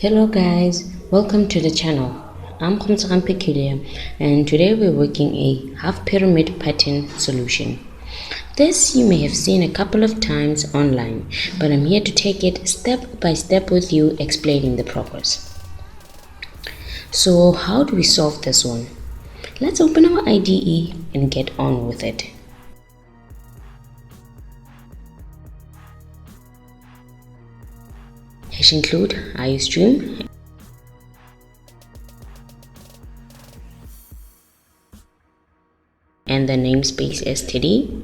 Hello guys, welcome to the channel. I'm Khomsakan Peculiar and today we're working a half pyramid pattern solution. This you may have seen a couple of times online, but I'm here to take it step by step with you, explaining the progress. So how do we solve this one? Let's open our IDE and get on with it. #include iostream and the namespace std.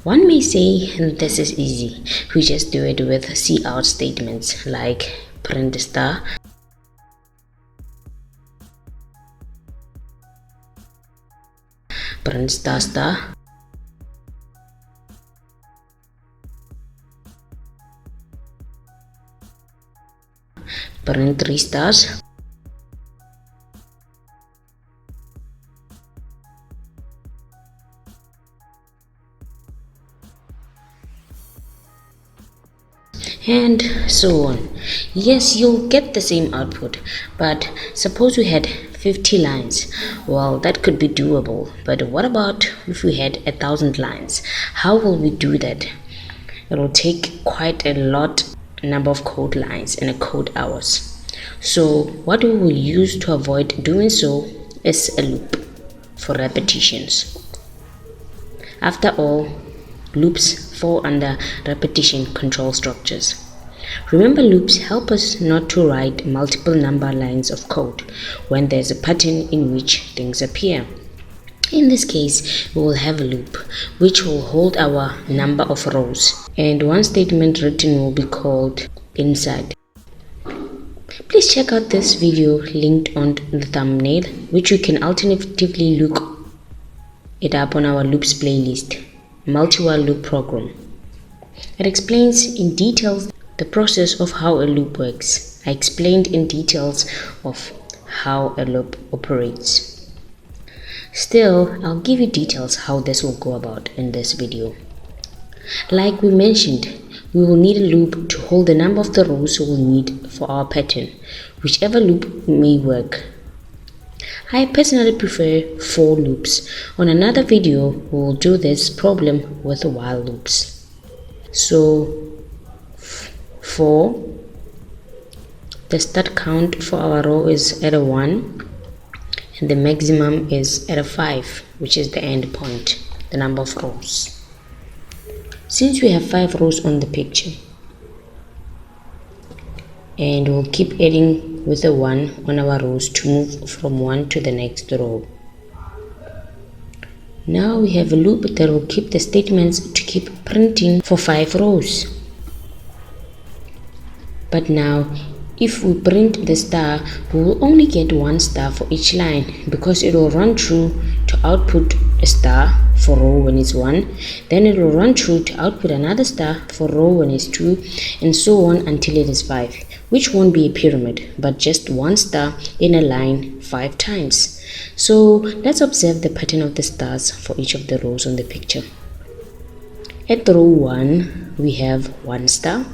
One may say this is easy, we just do it with cout statements like print star, print star star, print 3 stars, and so on. Yes, you'll get the same output, but suppose we had 50 lines. Well, that could be doable, but what about if we had 1,000 lines? How will we do that? It will take quite a lot number of code lines and code hours. So what we will use to avoid doing so is a loop for repetitions. After all, loops fall under repetition control structures. Remember, loops help us not to write multiple number lines of code when there's a pattern in which things appear. In this case, we will have a loop which will hold our number of rows, and one statement written will be called inside. Please check out this video linked on the thumbnail, which you can alternatively look it up on our loops playlist, multi-while loop program. It explains in detail the process of how a loop works. I explained in details of how a loop operates. Still, I'll give you details how this will go about in this video. Like we mentioned, we will need a loop to hold the number of the rows we will need for our pattern. Whichever loop may work. I personally prefer for loops. On another video, we will do this problem with while loops. So, for the start count for our row is at a 1 and the maximum is at a 5, which is the end point, the number of rows. Since we have 5 rows on the picture, and we'll keep adding with a 1 on our rows to move from one to the next row. Now we have a loop that will keep the statements to keep printing for 5 rows. But now if we print the star, we will only get 1 star for each line because it will run through to output a star for row when it's 1, then it will run through to output another star for row when it's 2, and so on until it is 5, which won't be a pyramid but just 1 star in a line 5 times. So let's observe the pattern of the stars for each of the rows on the picture. At row 1 we have 1 star,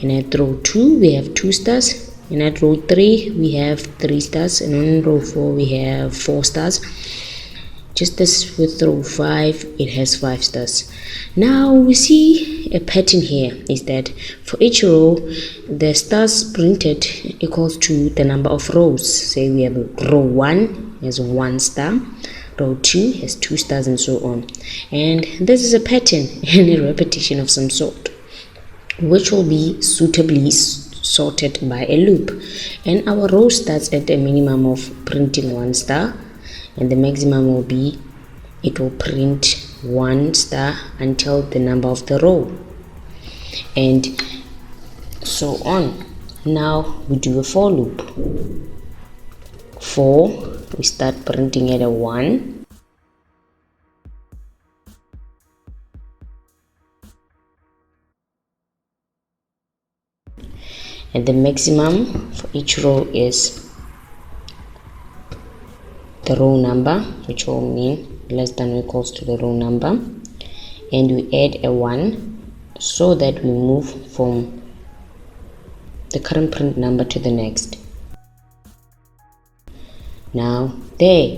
and at row 2 we have 2 stars, and at row 3 we have 3 stars, and on row 4 we have 4 stars. Just as with row 5, it has 5 stars. Now we see a pattern here is that for each row, the stars printed equals to the number of rows. Say we have row 1 has 1 star, row 2 has 2 stars, and so on. And this is a pattern and a repetition of some sort, which will be suitably sorted by a loop. And our row starts at a minimum of printing 1 star, and the maximum will be it will print 1 star until the number of the row, and so on. Now we do a for loop. For we start printing at a 1, and the maximum for each row is the row number, which will mean less than or equals to the row number, and we add a 1 so that we move from the current print number to the next. Now there,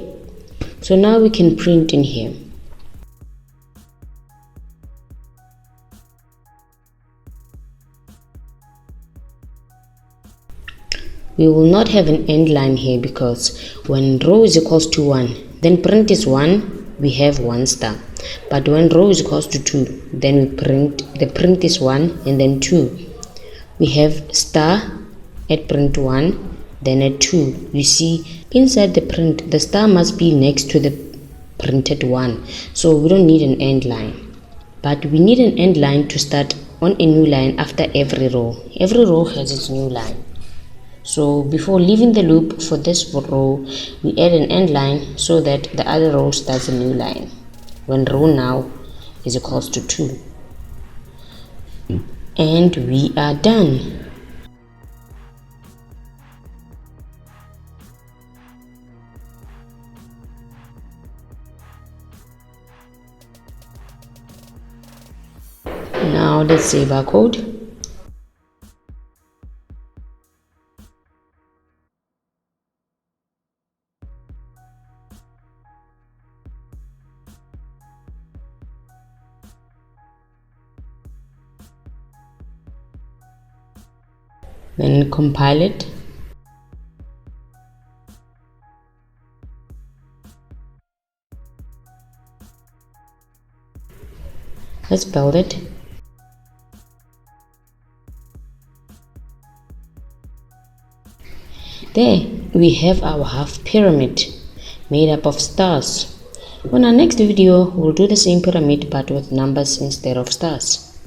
so now we can print in here. We will not have an end line here because when row is equals to 1, then print is 1, we have 1 star. But when row is equals to 2, then we print is 1 and then 2. We have star at print 1, then at 2. You see, inside the print, the star must be next to the printed 1. So we don't need an end line. But we need an end line to start on a new line after every row. Every row has its new line. So before leaving the loop for this row, we add an end line so that the other row starts a new line when row now is equals to 2. And we are done. Now let's save our code. Then compile it. Let's build it. There we have our half pyramid made up of stars. On our next video, we'll do the same pyramid but with numbers instead of stars.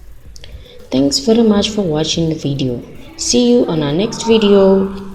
Thanks very much for watching the video. See you on our next video.